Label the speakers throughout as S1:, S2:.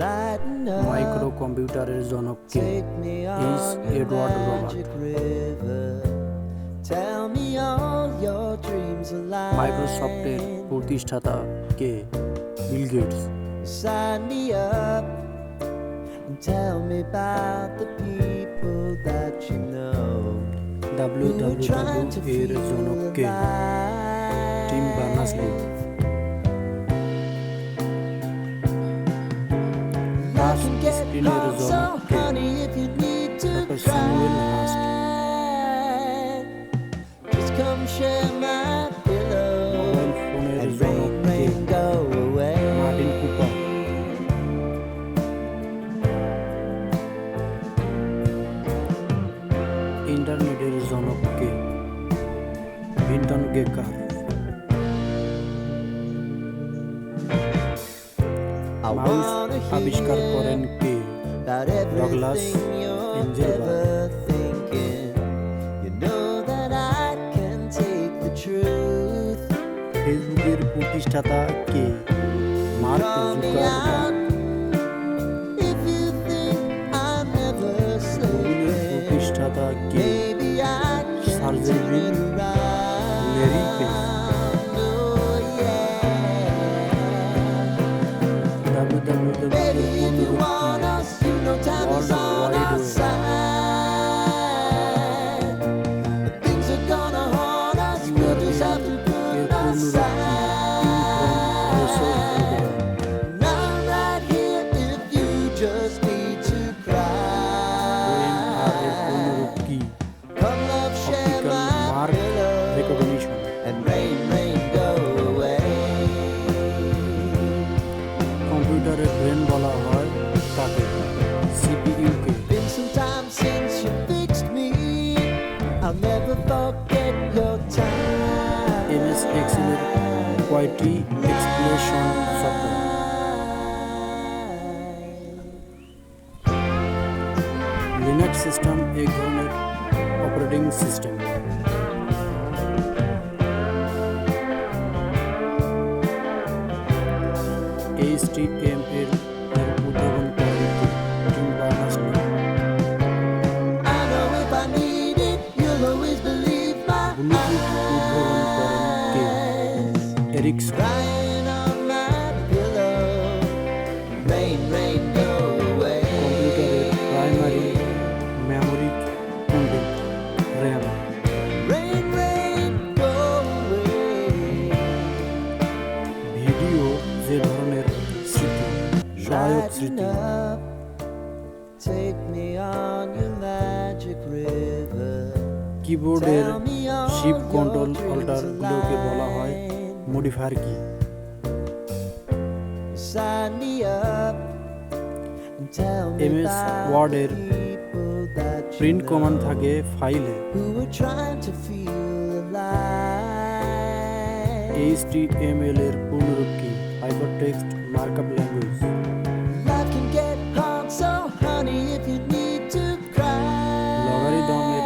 S1: lighten
S2: micro
S1: up,
S2: কম্পিউটারের জনক কে?
S1: take me
S2: is
S1: on your
S2: Edward
S1: magic
S2: Robert.
S1: river. Tell me all your dreams alive.
S2: মাইক্রোসফটের প্রতিষ্ঠাতা কে? Bill Gates.
S1: Sign me up and tell me about the people that you know.
S2: WWW এর জনক কে? Tim Berners Lee. Touch স্ক্রিনের জনক কে? Doctor Samuel Hurst.
S1: Come share my pillow
S2: mobile ফোনের
S1: and
S2: জনক কে?
S1: rain go away.
S2: Martin Cooper. ইন্টারনেটের জনক কে? ভিন্টন গেকার। মাউস আবিষ্কার করেন কে?
S1: About
S2: Douglas
S1: everything you're
S2: Engelbart.
S1: ever thinking. You know that I can take the truth.
S2: ফেসবুকের প্রতিষ্ঠাতা কে? Mark
S1: Call me
S2: Zuckerberg.
S1: out if you think I'm never
S2: গুগলের
S1: sleeping.
S2: প্রতিষ্ঠাতা কে?
S1: Maybe I can
S2: Sergey
S1: turn
S2: Brin,
S1: it around.
S2: Larry Page.
S1: Oh yeah.
S2: WWW
S1: Baby,
S2: এর
S1: if you
S2: পূর্ণরূপ
S1: want
S2: কি?
S1: us, you know time is
S2: World
S1: on
S2: Wide
S1: our
S2: Web।
S1: side. But things are gonna haunt us, we'll just have to
S2: এর
S1: put
S2: পূর্ণরূপ কি?
S1: aside.
S2: Information.
S1: And I'm right here if you just need to
S2: OMR এর
S1: cry.
S2: পূর্ণরূপ কি?
S1: Come love, share
S2: optical
S1: my
S2: mark
S1: pillow
S2: recognition.
S1: and rain, rain, go away.
S2: কম্পিউটারের brain বলা হয় কাকে? CPU K?
S1: Been some time since you fixed me. I'll never forget your time.
S2: MS Excel এর কয়টি expression software? Linux system এক ধরনের operating system. HTML এর উদ্ভাবন করেন কে? Tim Berners Lee.
S1: I know if I need it, you'll always believe my
S2: Bluetooth উদ্ভাবন করেন কে?
S1: eyes.
S2: Ericsson.
S1: Crying on my pillow. Rain, rain, go away.
S2: কম্পিউটারের প্রাইমারি মেমোরি কোনটি? RAM.
S1: Rain, rain, go away.
S2: Video যে ধরনের স্মৃতি, সহায়ক স্মৃতি।
S1: Lighten up, take me on your magic river.
S2: কিবোর্ডের
S1: Tell me all
S2: shift
S1: your
S2: control
S1: dreams
S2: alter গুলোকে বলা হয়
S1: align.
S2: Modifier key?
S1: Sign me up and tell me
S2: MS
S1: about
S2: Word
S1: the
S2: এর
S1: people that you
S2: print command
S1: know
S2: থাকে ফাইলে।
S1: who are trying to feel alive.
S2: HTML এর পূর্ণরূপ কি? Hypertext markup language.
S1: Life can get hard, so honey, if you need to cry,
S2: লগারিদমের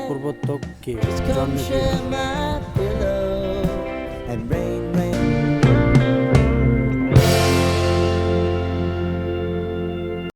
S2: প্রবর্তক কে?
S1: just
S2: John
S1: come
S2: Newton.
S1: share my pillow and rain,